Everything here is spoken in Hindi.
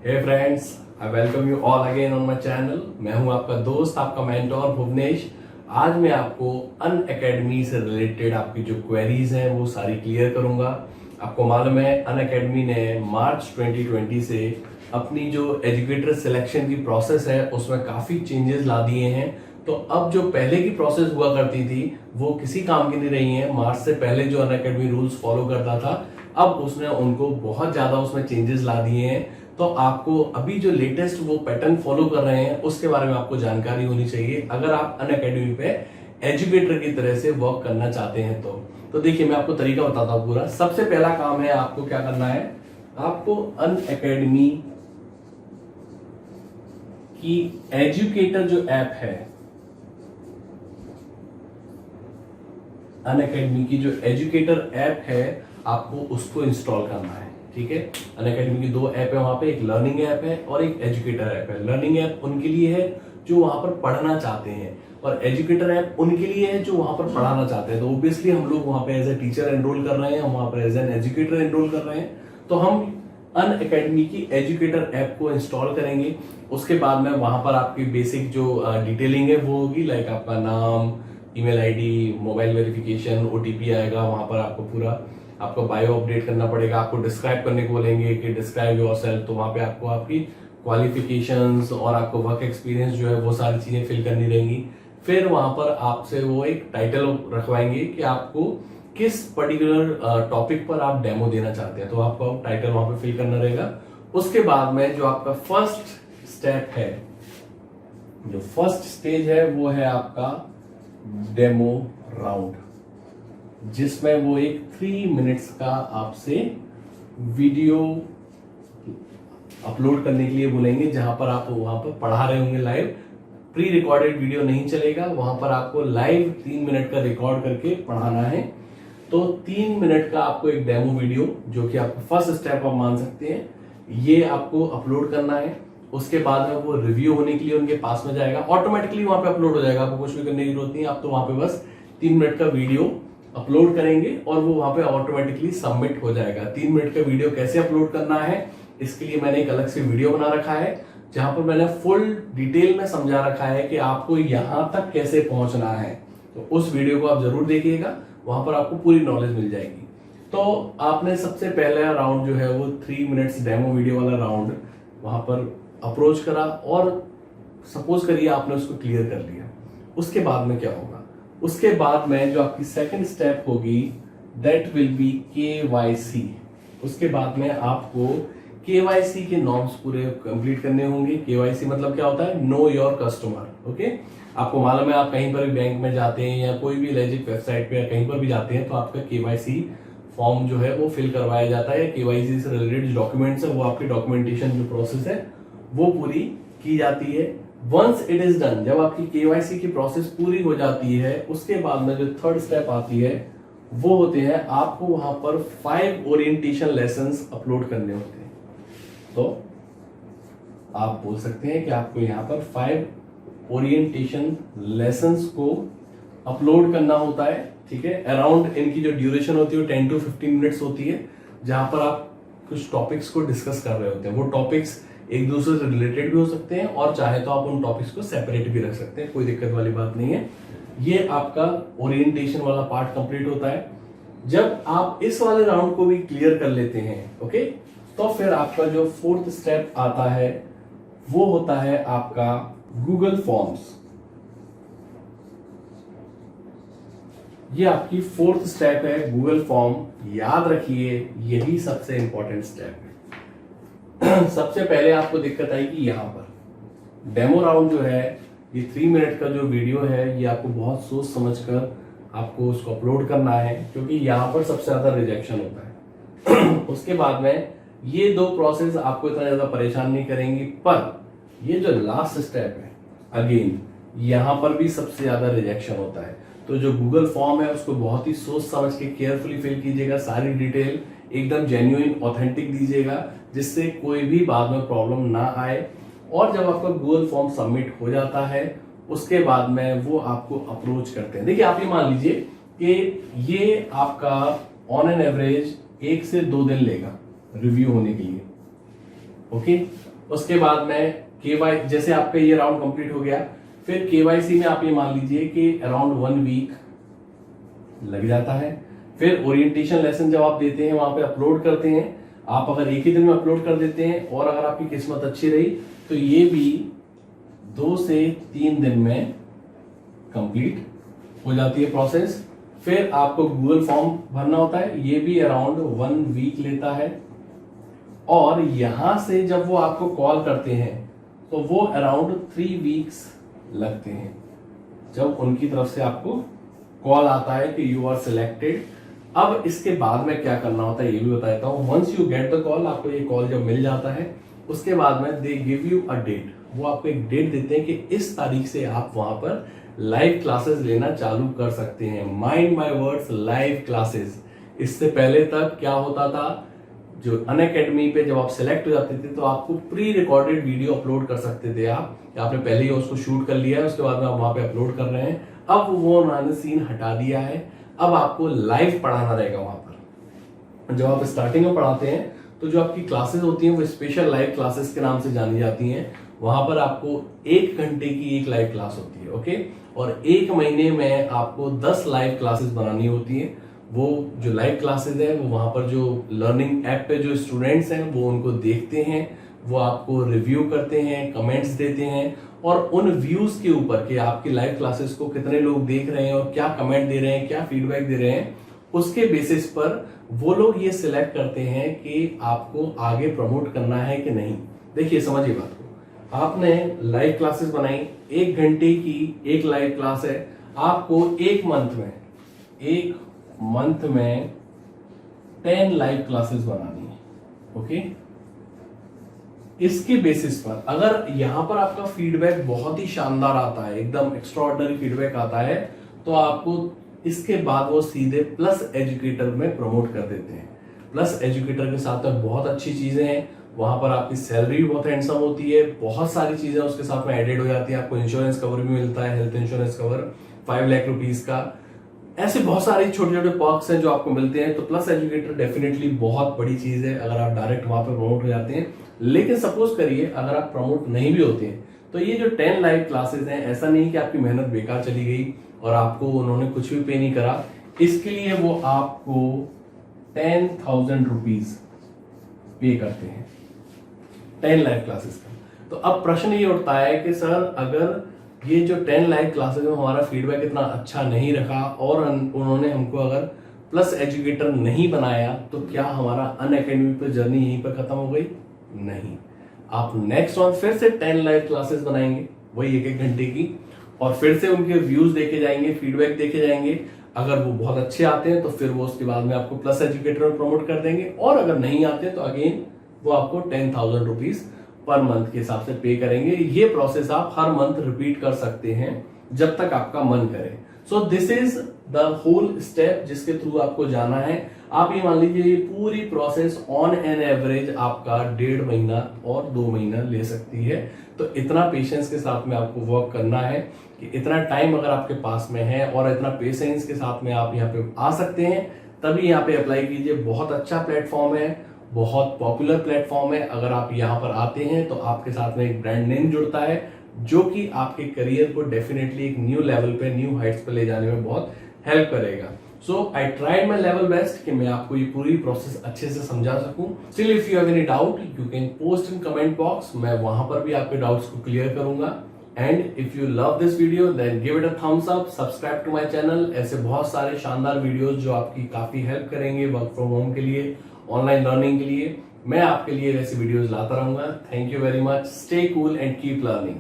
Hey friends, I welcome you all again on my channel. मैं हूं आपका दोस्त, आपका मेंटोर भुवनेश। आज मैं आपको अनअकैडमी से रिलेटेड आपकी जो क्वेरीज हैं वो सारी क्लियर करूंगा। आपको मालूम है अनअकैडमी ने मार्च 2020 से अपनी जो एजुकेटर सिलेक्शन की प्रोसेस है उसमें काफी चेंजेस ला दिए हैं। तो अब जो पहले की प्रोसेस हुआ करती थी वो किसी काम की नहीं रही है। मार्च से पहले जो अनअकैडमी रूल्स फॉलो करता था, अब उसने उनको बहुत ज्यादा उसमें चेंजेस ला दिए हैं। तो आपको अभी जो लेटेस्ट वो पैटर्न फॉलो कर रहे हैं उसके बारे में आपको जानकारी होनी चाहिए अगर आप अनअकैडमी पे एजुकेटर की तरह से वर्क करना चाहते हैं। तो देखिए, मैं आपको तरीका बताता हूँ पूरा। सबसे पहला काम है आपको क्या करना है, आपको अनअकैडमी की एजुकेटर जो ऐप है, अनअकैडमी की जो एजुकेटर ऐप है, आपको उसको इंस्टॉल करना है। ठीक है, अनअकैडमी की दो ऐप है वहां पे, एक लर्निंग ऐप है और एक एजुकेटर ऐप है। लर्निंग ऐप उनके लिए है जो वहां पर पढ़ना चाहते हैं और एजुकेटर ऐप उनके लिए है जो वहां पर पढ़ाना चाहते हैं। तो ऑब्वियसली हम लोग वहां पे एज ए टीचर एनरोल कर रहे हैं, हम वहां पर एज एन एजुकेटर एनरोल कर रहे हैं। तो हम अनअकैडमी की एजुकेटर ऐप को इंस्टॉल करेंगे। उसके बाद में वहां पर आपकी बेसिक जो डिटेलिंग है वो होगी, लाइक आपका नाम, email ID, mobile verification, OTP आएगा। वहां पर आपको पूरा आपको बायो अपडेट करना पड़ेगा। आपको डिस्क्राइब करने को बोलेंगे कि डिस्क्राइब योरसेल्फ, तो वहां पे आपको आपकी क्वालिफिकेशंस और आपको वर्क एक्सपीरियंस जो है वो सारी चीजें फिल करनी रहेंगी। फिर वहां पर आपसे वो एक टाइटल रखवाएंगे कि आपको किस पर्टिकुलर टॉपिक पर आप डेमो देना चाहते हैं, तो आपको टाइटल वहां पे फिल करना रहेगा। उसके बाद में जो आपका फर्स्ट स्टेप है, जो फर्स्ट स्टेज है वो है आपका डेमो राउंड, जिसमें वो एक 3 मिनट्स का आपसे वीडियो अपलोड करने के लिए बोलेंगे, जहां पर आप वहां पर पढ़ा रहे होंगे लाइव। प्री रिकॉर्डेड वीडियो नहीं चलेगा, वहां पर आपको लाइव 3 मिनट का रिकॉर्ड करके पढ़ाना है। तो 3 मिनट का आपको एक डेमो वीडियो, जो कि आपका फर्स्ट स्टेप आप मान सकते हैं, ये आपको अपलोड करना है। उसके बाद में वो रिव्यू होने के लिए उनके पास में जाएगा, ऑटोमेटिकली वहां पे अपलोड हो जाएगा, आपको कुछ भी करने की जरूरत नहीं है। आप तो वहां पे बस 3 मिनट का वीडियो अपलोड करेंगे और वो वहां पे ऑटोमेटिकली सबमिट हो जाएगा। 3 मिनट का वीडियो कैसे अपलोड करना है, इसके लिए मैंने एक अलग से वीडियो बना रखा है, जहां पर मैंने फुल डिटेल में समझा रखा है कि आपको यहां तक कैसे पहुंचना है। तो उस वीडियो को आप जरूर देखिएगा, वहां पर आपको पूरी नॉलेज मिल जाएगी। तो आपने सबसे पहला राउंड जो है वो 3 मिनट्स डेमो वीडियो वाला राउंड वहां पर अप्रोच करा और सपोज करिए आपने उसको क्लियर कर लिया। उसके बाद में क्या होगा, उसके बाद में जो आपकी सेकंड स्टेप होगी दैट विल बी KYC। उसके बाद में आपको KYC के नॉर्म्स पूरे कंप्लीट करने होंगे। KYC मतलब क्या होता है, नो योर कस्टमर। ओके, आपको मालूम है आप कहीं पर भी बैंक में जाते हैं या कोई भी लेजिक वेबसाइट पे या कहीं पर भी जाते हैं तो आपका KYC फॉर्म जो है वो फिल करवाया जाता है। KYC से रिलेटेड जो डॉक्यूमेंट्स है वो आपकी डॉक्यूमेंटेशन जो प्रोसेस है वो पूरी की जाती है। वंस इट इज डन, जब आपकी KYC की प्रोसेस पूरी हो जाती है, उसके बाद में जो थर्ड स्टेप आती है वो होते हैं आपको वहां पर 5 ओरिएंटेशन लेसन्स अपलोड करने होते हैं। तो आप बोल सकते हैं कि आपको यहाँ पर 5 ओरिएंटेशन लेसन्स को अपलोड करना होता है। ठीक है, अराउंड इनकी जो ड्यूरेशन होती है वो 10 to 15 मिनट्स होती है, जहां पर आप कुछ टॉपिक्स को डिस्कस कर रहे होते हैं। वो टॉपिक्स एक दूसरे से रिलेटेड भी हो सकते हैं और चाहे तो आप उन टॉपिक्स को सेपरेट भी रख सकते हैं, कोई दिक्कत वाली बात नहीं है। ये आपका ओरिएंटेशन वाला पार्ट कंप्लीट होता है। जब आप इस वाले राउंड को भी क्लियर कर लेते हैं, ओके, तो फिर आपका जो फोर्थ स्टेप आता है वो होता है आपका गूगल फॉर्म्स। ये आपकी फोर्थ स्टेप है, गूगल फॉर्म। याद रखिए यही सबसे इंपॉर्टेंट स्टेप है। सबसे पहले आपको दिक्कत आएगी यहां पर डेमो राउंड जो है, ये 3 मिनट का जो वीडियो है ये आपको बहुत सोच समझकर आपको उसको अपलोड करना है, क्योंकि यहां पर सबसे ज्यादा रिजेक्शन होता है। उसके बाद में ये 2 प्रोसेस आपको इतना ज्यादा परेशान नहीं करेंगी, पर ये जो लास्ट स्टेप है अगेन यहां पर भी सबसे ज्यादा रिजेक्शन होता है। तो जो गूगल फॉर्म है उसको बहुत ही सोच समझ के केयरफुली फिल कीजिएगा, सारी डिटेल एकदम जेन्युइन ऑथेंटिक दीजिएगा, जिससे कोई भी बाद में प्रॉब्लम ना आए। और जब आपका गूगल फॉर्म सबमिट हो जाता है उसके बाद में वो आपको अप्रोच करते हैं। देखिए, आप ये मान लीजिए कि ये आपका ऑन एन एवरेज 1 से 2 दिन लेगा रिव्यू होने के लिए। ओके, उसके बाद में जैसे आपका ये राउंड कंप्लीट हो गया, फिर केवाईसी में आप ये मान लीजिए कि अराउंड 1 वीक लग जाता है। फिर ओरिएंटेशन लेसन जब आप देते हैं वहां पे अपलोड करते हैं, आप अगर एक ही दिन में अपलोड कर देते हैं और अगर आपकी किस्मत अच्छी रही तो ये भी 2 से 3 दिन में कंप्लीट हो जाती है प्रोसेस। फिर आपको गूगल फॉर्म भरना होता है, ये भी अराउंड 1 वीक लेता है। और यहां से जब वो आपको कॉल करते हैं तो वो अराउंड 3 वीक्स लगते हैं, जब उनकी तरफ से आपको कॉल आता है कि यू आर सिलेक्टेड। अब इसके बाद में क्या करना होता है ये भी बताता हूं। Once you get the call, आपको ये कॉल जब मिल जाता है उसके बाद में they give you a date, वो आपको एक डेट देते हैं कि इस तारीख से आप वहां पर लाइव क्लासेस लेना चालू कर सकते हैं। Mind my words, live classes. इससे पहले तक क्या होता था, जो अनअकैडमी पे जब आप सिलेक्ट हो जाते थे तो आपको प्री रिकॉर्डेड वीडियो अपलोड कर सकते थे आप, आपने पहले ही उसको शूट कर लिया है, उसके बाद में आप वहां पे अपलोड कर रहे हैं। अब वो उन्होंने सीन हटा दिया है, अब आपको लाइव पढ़ाना रहेगा वहां पर। जब आप स्टार्टिंग में पढ़ाते हैं तो जो आपकी क्लासेस होती हैं वो स्पेशल लाइव क्लासेस के नाम से जानी जाती हैं। वहां पर आपको 1 घंटे की एक लाइव क्लास होती है, ओके। और 1 महीने में आपको 10 लाइव क्लासेस बनानी होती है। वो जो लाइव क्लासेस है वो वहां पर जो लर्निंग ऐप पे जो स्टूडेंट्स हैं वो उनको देखते हैं, वो आपको रिव्यू करते हैं, कमेंट्स देते हैं, और उन व्यूज के ऊपर कि आपकी लाइव क्लासेस को कितने लोग देख रहे हैं और क्या कमेंट दे रहे हैं, क्या फीडबैक दे रहे हैं, उसके बेसिस पर वो लोग ये सिलेक्ट करते हैं कि आपको आगे प्रमोट करना है कि नहीं। देखिए समझिए बात को, आपने लाइव क्लासेस बनाई, 1 घंटे की एक लाइव क्लास है, आपको एक मंथ में 10 लाइव क्लासेस बनानी है, ओके। इसके बेसिस पर अगर यहां पर आपका फीडबैक बहुत ही शानदार आता है, एकदम एक्स्ट्राऑर्डिनरी फीडबैक आता है, तो आपको इसके बाद वो सीधे प्लस एजुकेटर में प्रमोट कर देते हैं। प्लस एजुकेटर के साथ में बहुत अच्छी चीजें हैं, वहां पर आपकी सैलरी भी बहुत हैंडसम होती है, बहुत सारी चीजें उसके साथ में एडेड हो जाती है। आपको इंश्योरेंस कवर भी मिलता है, health insurance cover 5 lakh rupees का। ऐसे बहुत सारे छोटे छोटे पर्क्स हैं जो आपको मिलते हैं। तो प्लस एजुकेटर डेफिनेटली बहुत बड़ी चीज है अगर आप डायरेक्ट वहां पर प्रमोट हो जाते हैं। लेकिन सपोज करिए अगर आप प्रमोट नहीं भी होते हैं तो ये जो 10 लाइव क्लासेस हैं, ऐसा नहीं कि आपकी मेहनत बेकार चली गई और आपको उन्होंने कुछ भी पे नहीं करा। इसके लिए वो आपको 10,000 रुपीज पे करते हैं 10 लाइव क्लासेस का। तो अब प्रश्न ये उठता है कि सर अगर ये जो 10 लाइव क्लासेस में हमारा फीडबैक इतना अच्छा नहीं रखा और उन्होंने हमको अगर प्लस एजुकेटर नहीं बनाया तो क्या हमारा अनअकैडमी पर जर्नी यहीं पर खत्म हो गई? नहीं, आप नेक्स्ट वन फिर से 10 लाइव क्लासेस बनाएंगे, वही 1-1 घंटे की, और फिर से उनके व्यूज देखे जाएंगे, फीडबैक देखे जाएंगे। अगर वो बहुत अच्छे आते हैं तो फिर वो उसके बाद में आपको प्लस एजुकेटर में प्रमोट कर देंगे, और अगर नहीं आते तो अगेन वो आपको 10,000 रुपीज पर मंथ के हिसाब से पे करेंगे। ये प्रोसेस आप हर मंथ रिपीट कर सकते हैं जब तक आपका मन करे। So this is the whole step जिसके थ्रू आपको जाना है। आप ये मान लीजिए ये पूरी प्रोसेस ऑन एन एवरेज आपका 1.5 महीना और 2 महीना ले सकती है। तो इतना पेशेंस के साथ में आपको वर्क करना है कि इतना टाइम अगर आपके पास में है और इतना पेशेंस के साथ में आप यहाँ पे आ सकते हैं, तभी यहाँ पे अप्लाई कीजिए। बहुत अच्छा प्लेटफॉर्म है, बहुत पॉपुलर प्लेटफॉर्म है। अगर आप यहाँ पर आते हैं तो आपके साथ में एक ब्रांड नेम जुड़ता है जो कि आपके करियर को डेफिनेटली एक न्यू लेवल पे, न्यू हाइट्स पे ले जाने में बहुत हेल्प करेगा। So I tried my level best कि मैं आपको ये पूरी प्रोसेस अच्छे से समझा सकूं। Still if you have any doubt you can post in comment box, मैं वहां पर भी आपके डाउट्स को क्लियर करूंगा। And if you love this video then give it a thumbs up, subscribe to my channel. ऐसे बहुत सारे शानदार वीडियोस जो आपकी काफी हेल्प करेंगे वर्क फ्रॉम होम के लिए, ऑनलाइन लर्निंग के लिए, मैं आपके लिए ऐसी वीडियोस लाता रहूंगा। Thank you very much, stay cool and keep learning.